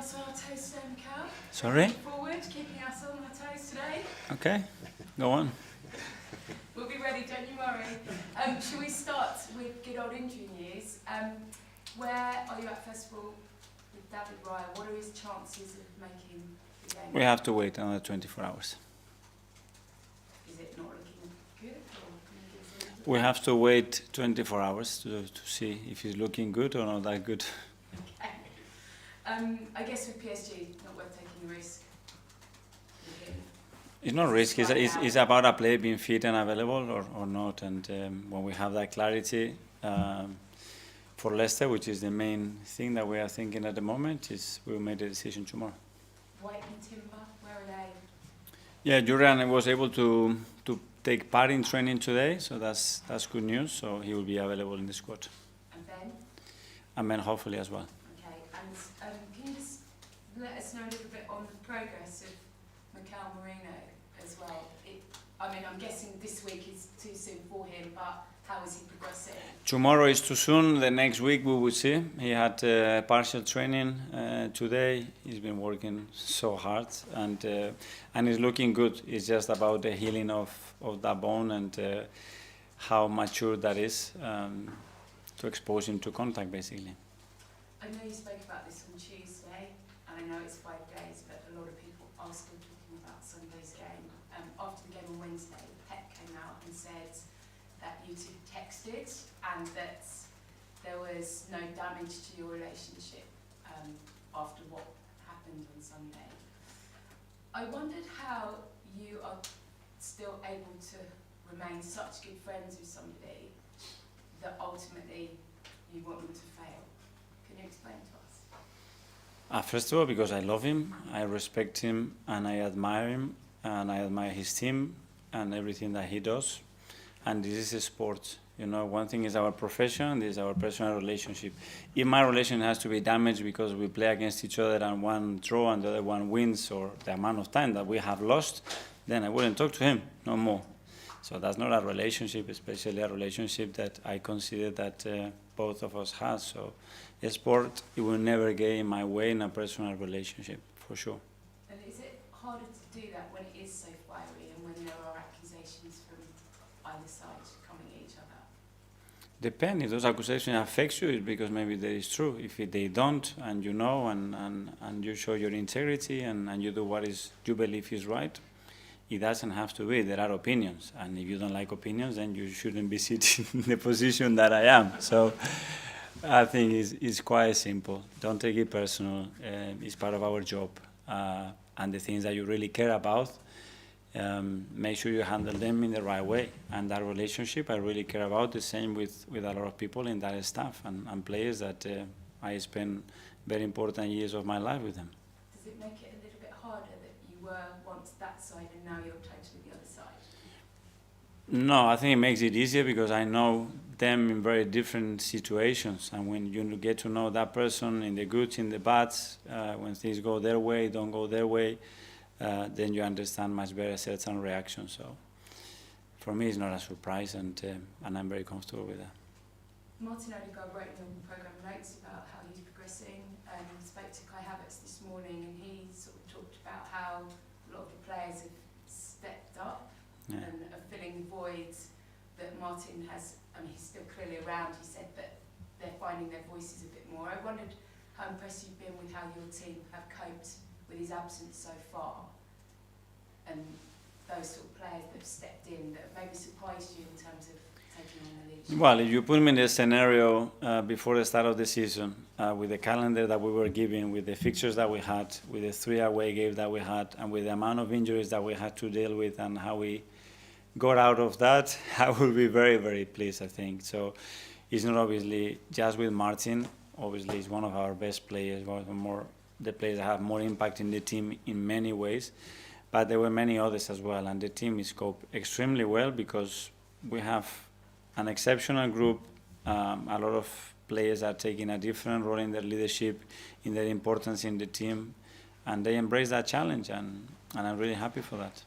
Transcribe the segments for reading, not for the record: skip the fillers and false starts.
us on our toes today, Mikel. Sorry? Forward, keeping us on our toes today. Okay, go on. We'll be ready, don't you worry. Shall we start with good old injury news? Where are you at, first of all, with David Raya? What are his chances of making the game? We have to wait another 24 hours. Is it not looking good? We have to wait 24 hours to see if he's looking good or not that good. Okay. I guess with PSG, not worth taking the risk. It's not risk, it's about a player being fit and available or not. And when we have that clarity for Leicester, which is the main thing that we are thinking at the moment, is we'll make the decision tomorrow. White and Timber, where are they? Yeah, Julian was able to take part in training today, so that's good news. So he will be available in the squad. And Ben? And Ben hopefully as well. Okay, and can you just let us know a little bit on the progress of Mikel as well? I'm guessing this week is too soon for him, but how is he progressing? Tomorrow is too soon. The next week we will see. He had partial training today. He's been working so hard and he's looking good. It's just about the healing of that bone and how mature that is to expose him to contact, basically. I know you spoke about this on Tuesday, and I know it's 5 days, but a lot of people are still talking about Sunday's game. After the game on Wednesday, Pep came out and said that you two texted and that there was no damage to your relationship after what happened on Sunday. I wondered how you are still able to remain such good friends with somebody that ultimately you want them to fail. Can you explain to us? First of all, because I love him, I respect him, and I admire him, and I admire his team and everything that he does. And this is a sport. You know, one thing is our profession, this is our personal relationship. If my relation has to be damaged because we play against each other and one draw and the other one wins, or the amount of time that we have lost, then I wouldn't talk to him no more. So that's not a relationship, especially a relationship that I consider that both of us have. So a sport, it will never get in my way in a personal relationship, for sure. And is it harder to do that when it is so fiery and when there are accusations from either side coming at each other? Depends. If those accusations affect you, it's because maybe that is true. If they don't, and you know, and you show your integrity and you do what is you believe is right, it doesn't have to be. There are opinions, and if you don't like opinions, then you shouldn't be sitting in the position that I am. So I think it's quite simple. Don't take it personal. It's part of our job, and the things that you really care about, make sure you handle them in the right way. And that relationship I really care about, the same with a lot of people in that staff and players that I spend very important years of my life with them. Does it make it a little bit harder that you were once that side and now you're totally the other side? No, I think it makes it easier because I know them in very different situations, and when you get to know that person in the goods, in the bads, when things go their way, don't go their way, then you understand much better certain reactions. So for me, it's not a surprise, and I'm very comfortable with that. Martin Odegaard wrote in the programme notes about how he's progressing, and spoke to Kai Havertz this morning, and he sort of talked about how a lot of the players have stepped up and are filling the voids that Martin has. I mean, he's still clearly around. He said that they're finding their voices a bit more. I wondered how impressed you've been with how your team have coped with his absence so far, and those sort of players that have stepped in that have maybe surprised you in terms of taking on the leadership. Well, if you put me in the scenario before the start of the season, with the calendar that we were given, with the fixtures that we had, with the 3 away games that we had, and with the amount of injuries that we had to deal with and how we got out of that, I will be very, very pleased, I think. So it's not obviously just with Martin. Obviously, he's one of our best players, one of the players that have more impact in the team in many ways. But there were many others as well, and the team is coped extremely well because we have an exceptional group. A lot of players are taking a different role in their leadership, in their importance in the team, and they embrace that challenge, and I'm really happy for that.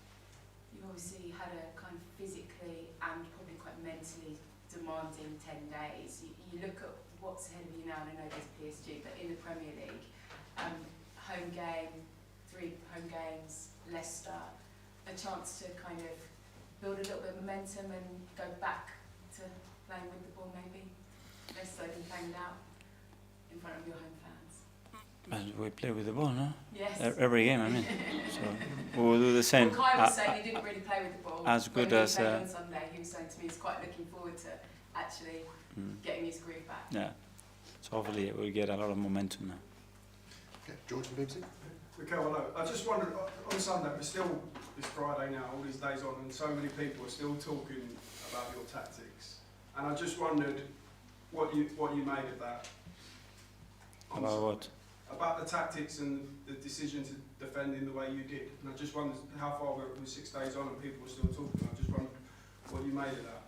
You obviously had a kind of physically and probably quite mentally demanding 10 days. You look at what's ahead of you now, and I know there's PSG, but in the Premier League, home game, 3 home games, Leicester, a chance to kind of build a little bit of momentum and go back to playing with the ball maybe, less so than playing it out in front of your home fans? But we play with the ball, no? Yes. Every game, I mean. So we will do the same. Well, Kai was saying he didn't really play with the ball. As good when as, he played on Sunday, he was saying to me he's quite looking forward to actually getting his groove back. Yeah. So hopefully we'll get a lot of momentum now. Okay, George from BBC. Mikel, hello. I just wondered, on Sunday, we're still, it's Friday now, all these days on, and so many people are still talking about your tactics. And I just wondered what you made of that. on About Sunday. what? About the tactics and the decision to defend in the way you did. And I just wondered how far we're 6 days on and people are still talking. I just wondered what you made of that.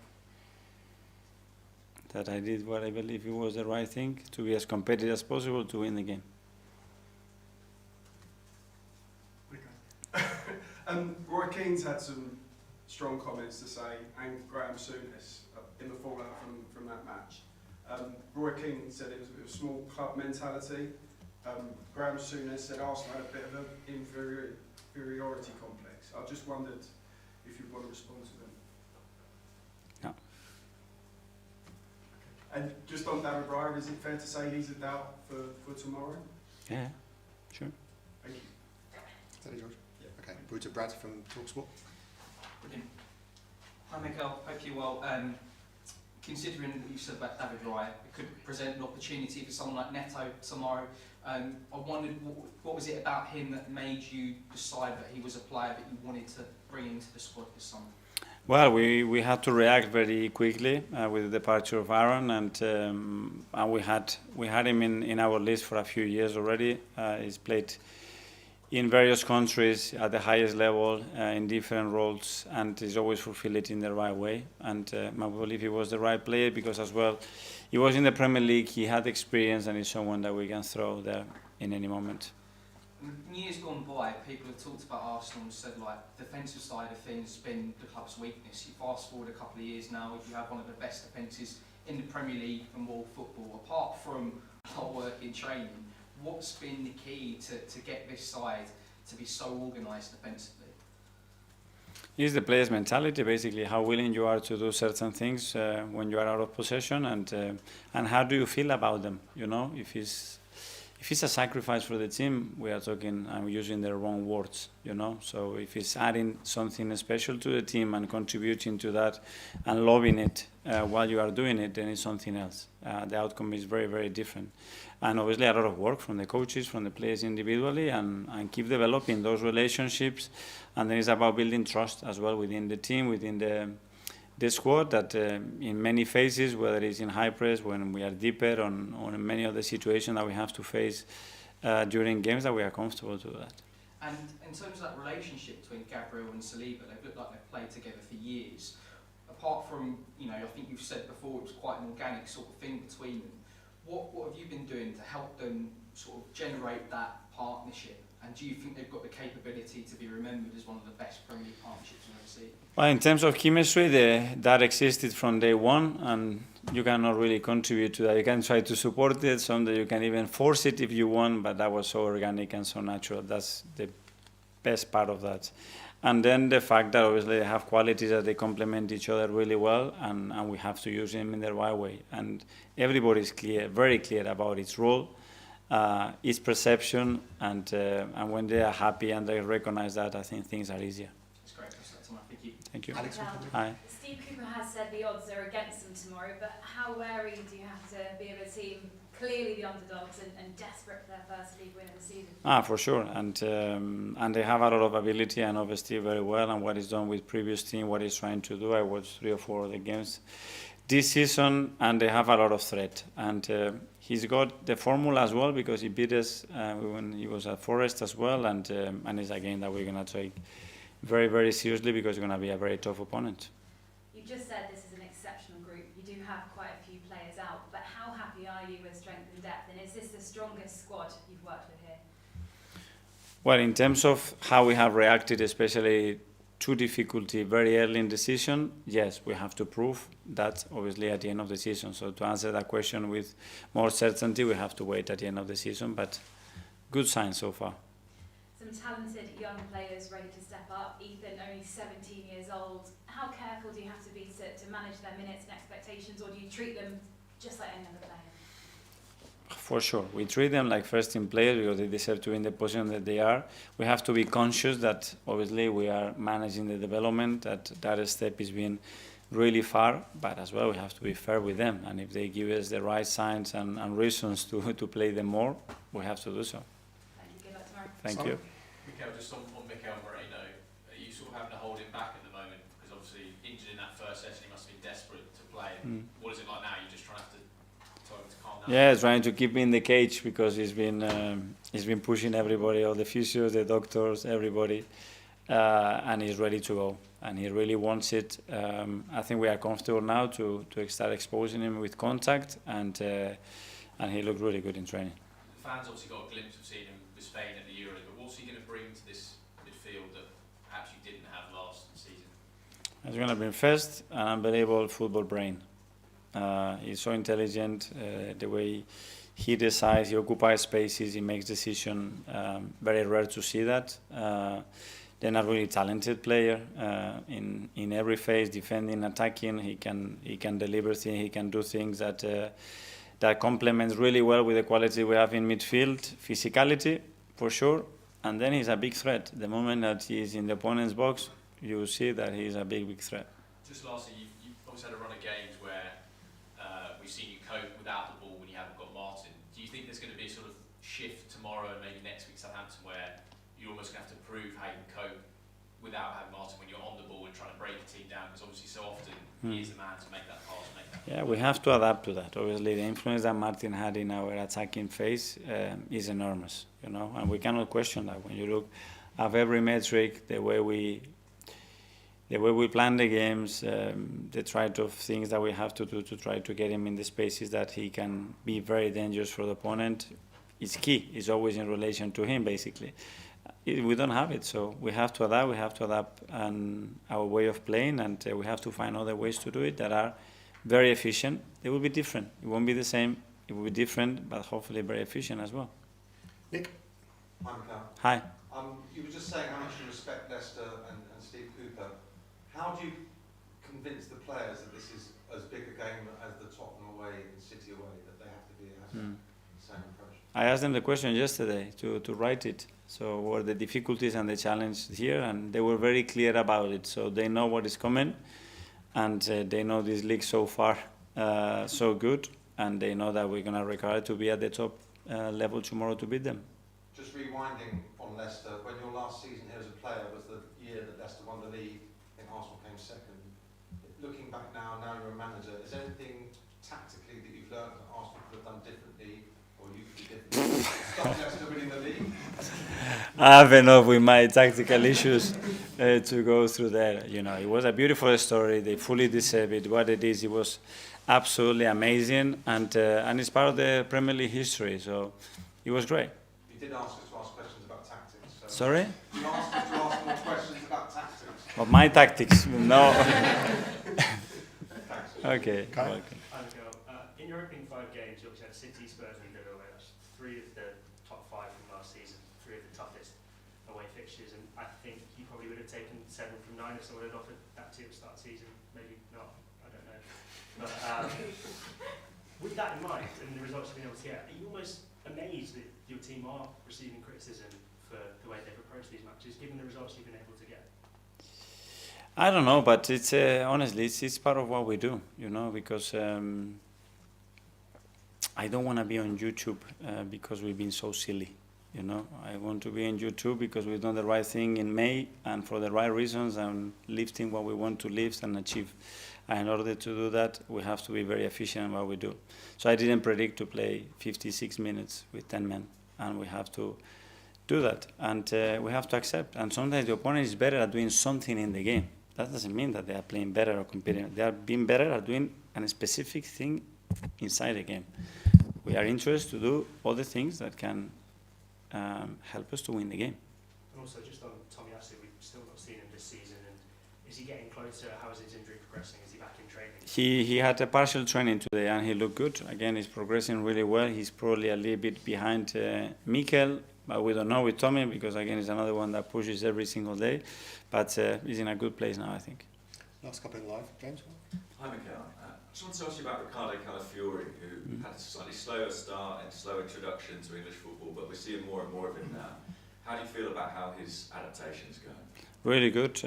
That I did what I believe it was the right thing, to be as competitive as possible to win the game. Roy Keane's had some strong comments to say, and Graham Souness in the fallout from that match. Roy Keane said it was a bit of small club mentality. Graham Souness said Arsenal had a bit of an inferiority complex. I just wondered if you'd want to respond to them. No. And just on David Raya, is it fair to say he's a doubt for tomorrow? Yeah, sure. Thank you. Is that it, George? Okay, we're to Brad from TalkSport. Brilliant. Hi Mikel, hope you're well. Considering what you said about David Raya, it could present an opportunity for someone like Neto tomorrow. I wondered what was it about him that made you decide that he was a player that you wanted to bring into the squad this summer? Well, we had to react very quickly with the departure of Aaron, and we had him in our list for a few years already. He's played in various countries at the highest level in different roles, and he's always fulfilled it in the right way. And I believe he was the right player because, as well, he was in the Premier League. He had experience, and he's someone that we can throw there in any moment. In years gone by, people have talked about Arsenal and said, like, the defensive side of things has been the club's weakness. You fast forward a couple of years now, you have one of the best defences in the Premier League and world football. Apart from hard work in training, what's been the key to get this side to be so organised defensively? It's the player's mentality, basically, how willing you are to do certain things when you are out of possession, and how do you feel about them. You know, if it's a sacrifice for the team, we are talking, I'm using the wrong words, you know. So if it's adding something special to the team and contributing to that and loving it while you are doing it, then it's something else. The outcome is very, very different. And obviously a lot of work from the coaches, from the players individually, and keep developing those relationships. And then it's about building trust as well within the team, within the squad, that in many phases, whether it's in high press, when we are deeper, on many of the situations that we have to face during games, that we are comfortable to do that. And in terms of that relationship between Gabriel and Saliba, they've looked like they've played together for years. Apart from, you know, I think you've said before, it was quite an organic sort of thing between them. What have you been doing to help them sort of generate that partnership? And do you think they've got the capability to be remembered as one of the best Premier League partnerships you've ever seen? Well, in terms of chemistry, that existed from day one, and you cannot really contribute to that. You can try to support it, someday you can even force it if you want, but that was so organic and so natural. That's the best part of that. And then the fact that obviously they have qualities that they complement each other really well, and we have to use them in the right way. And everybody is clear, very clear about its role, its perception, and when they are happy and they recognize that, I think things are easier. That's great. That's all. Thank you. Thank you. Alex, Hi. Steve Cooper has said the odds are against them tomorrow, but how wary do you have to be of a team, clearly the underdogs and desperate for their first league win of the season? For sure, and they have a lot of ability and obviously very well, and what is done with previous team, what he's trying to do. I watched 3 or 4 of the games this season, and they have a lot of threat. And he's got the formula as well, because he beat us when he was at Forest as well, and it's a game that we're going to take very, very seriously, because it's going to be a very tough opponent. You just said this is an exceptional group. You do have quite a few players out, but how happy are you with strength and depth, and is this the strongest squad you've worked with here? Well, in terms of how we have reacted, especially to difficulty very early in the season, yes, we have to prove that obviously at the end of the season. So to answer that question with more certainty, we have to wait at the end of the season, but good signs so far. talented young players ready to step up. Ethan, only 17 years old. How careful do you have to be to manage their minutes and expectations, or do you treat them just like any other player? For sure, we treat them like first-team players because they deserve to be in the position that they are. We have to be conscious that obviously we are managing the development, that step is being really far, but as well we have to be fair with them, and if they give us the right signs and reasons to play them more, we have to do so. Thank you. Good luck tomorrow. Thank you. Mikel, just on Mikel Moreno, are you sort of having to hold him back at the moment? Because obviously injured in that first session, he must have been desperate to play. What is it like now? You just trying to tell him to calm down? Yeah, trying to keep me in the cage because he's been pushing everybody, all the physios, the doctors, everybody, and he's ready to go. And he really wants it. I think we are comfortable now to start exposing him with contact, and he looked really good in training. The fans obviously got a glimpse of seeing him with Spain at the Euros, but what's he going to bring to this midfield that perhaps you didn't have last season? He's going to bring first an unbelievable football brain. He's so intelligent, the way he decides, he occupies spaces, he makes decisions. Very rare to see that. They're a really talented player in every phase, defending, attacking. He can deliver things. He can do things that complements really well with the quality we have in midfield. Physicality, for sure, and then he's a big threat. The moment that he's in the opponent's box, you will see that he's a big threat. Just lastly, you've obviously had a run of games where we've seen you cope without the ball when you haven't got Martin. Do you think there's going to be a sort of shift tomorrow and maybe next week Southampton where you're almost going to have to prove how you can cope without having Martin when you're on the ball and trying to break a team down, because obviously so often he is the man to make that pass, make that. Yeah, we have to adapt to that. Obviously, the influence that Martin had in our attacking phase is enormous, and we cannot question that. When you look at every metric, the way we plan the games, the type of things that we have to do to try to get him in the spaces that he can be very dangerous for the opponent, is key. It's always in relation to him, basically. We don't have it, so we have to adapt. We have to adapt our way of playing, and we have to find other ways to do it that are very efficient. They will be different. It won't be the same. It will be different, but hopefully very efficient as well. Nick? Hi, Mikel. Hi. You were just saying how much you respect Leicester and Steve Cooper. How do you convince the players that this is as big a game as the Tottenham away and City away, that they have to be the same approach? I asked them the question yesterday to write it. So what are the difficulties and the challenge here? And they were very clear about it. So they know what is coming, and they know this league so far so good, and they know that we're going to require to be at the top level tomorrow to beat them. Just rewinding on Leicester, when your last season here as a player was the year that Leicester won the league and Arsenal came second. Looking back now you're a manager, is there anything tactically that you've learned that Arsenal could have done differently, or you could do differently to stop Leicester winning the league? I have enough with my tactical issues to go through that. It was a beautiful story. They fully deserve it. What it is, it was absolutely amazing, and it's part of the Premier League history. So it was great. You did ask us to ask questions about tactics. So Sorry? you asked us to ask more questions about tactics. Of my tactics? No. Thanks. Okay. Kai? Welcome. In your opening 5 games, you obviously had City, Spurs and Villa away. That's 3 of the top 5 from last season, 3 of the toughest away fixtures, and I think you probably would have taken 7 from 9 if someone had offered that to you at the start of the season. Maybe not, I don't know. But with that in mind, and the results you've been able to get, are you almost amazed that your team are receiving criticism for the way they've approached these matches, given the results you've been able to get? I don't know, but it's honestly, it's part of what we do, because I don't want to be on YouTube because we've been so silly, I want to be on YouTube because we've done the right thing in May and for the right reasons and lifting what we want to lift and achieve. And in order to do that, we have to be very efficient in what we do. So I didn't predict to play 56 minutes with 10 men, and we have to do that, and we have to accept. And sometimes the opponent is better at doing something in the game. That doesn't mean that they are playing better or competing. They are being better at doing a specific thing inside the game. We are interested to do all the things that can help us to win the game. And also, just on Tomiyasu, we've still not seen him this season, and is he getting closer? How is his injury progressing? Is he back in training? He had a partial training today, and he looked good. Again, he's progressing really well. He's probably a little bit behind Mikel. But we don't know with Tommy because again he's another one that pushes every single day. But he's in a good place now, I think. Last couple in live, James. Hi Mikel. I just want to ask you about Riccardo Calafiori, who had a slightly slower start and slow introduction to English football, but we're seeing more and more of him now. How do you feel about how his adaptation is going? Really good.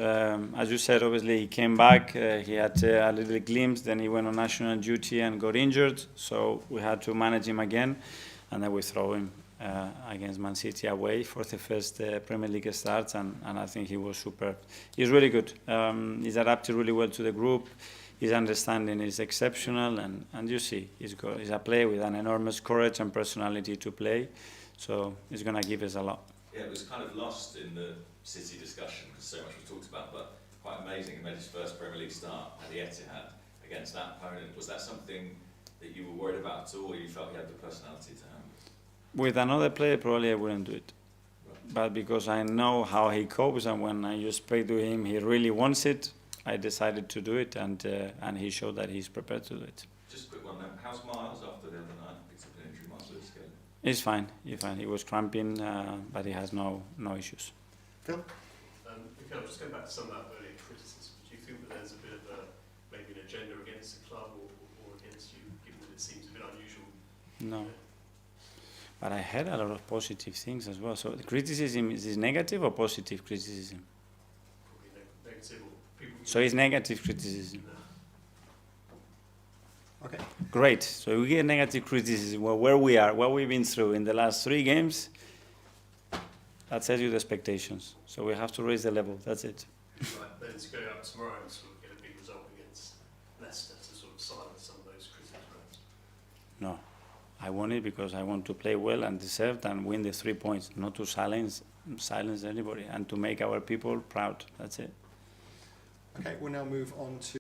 As you said, obviously he came back, he had a little glimpse, then he went on national duty and got injured, so we had to manage him again, and then we throw him against Man City away for the first Premier League start, and I think he was superb. He's really good. He's adapted really well to the group. His understanding is exceptional, and you see, he's a player with an enormous courage and personality to play, so he's going to give us a lot. Yeah, it was kind of lost in the City discussion because so much was talked about, but quite amazing. He made his first Premier League start at the Etihad against that opponent. Was that something that you were worried about at all, or you felt he had the personality to handle it? With another player, probably I wouldn't do it. Right. But because I know how he copes, and when I just speak to him, he really wants it, I decided to do it, and he showed that he's prepared to do it. Just a quick one then. How's Miles after the other night? Picked up an injury, Miles Lewis again. He's fine. He's fine. He was cramping, but he has no issues. Phil? Mikel, just going back to some of that earlier criticism, do you think that there's a bit of maybe an agenda against the club or against you, given that it seems a bit unusual? No. But I heard a lot of positive things as well. So the criticism is negative or positive criticism? Probably negative, or people... So it's negative criticism. Okay. Great. So we get negative criticism. Well, where we are, what we've been through in the last 3 games, that tells you the expectations. So we have to raise the level. That's it. Right, then to go out tomorrow and sort of get a big result against Leicester to sort of silence some of those criticisms. No. I want it because I want to play well and deserve and win the 3 points, not to silence anybody, and to make our people proud. That's it. Okay, we'll now move on to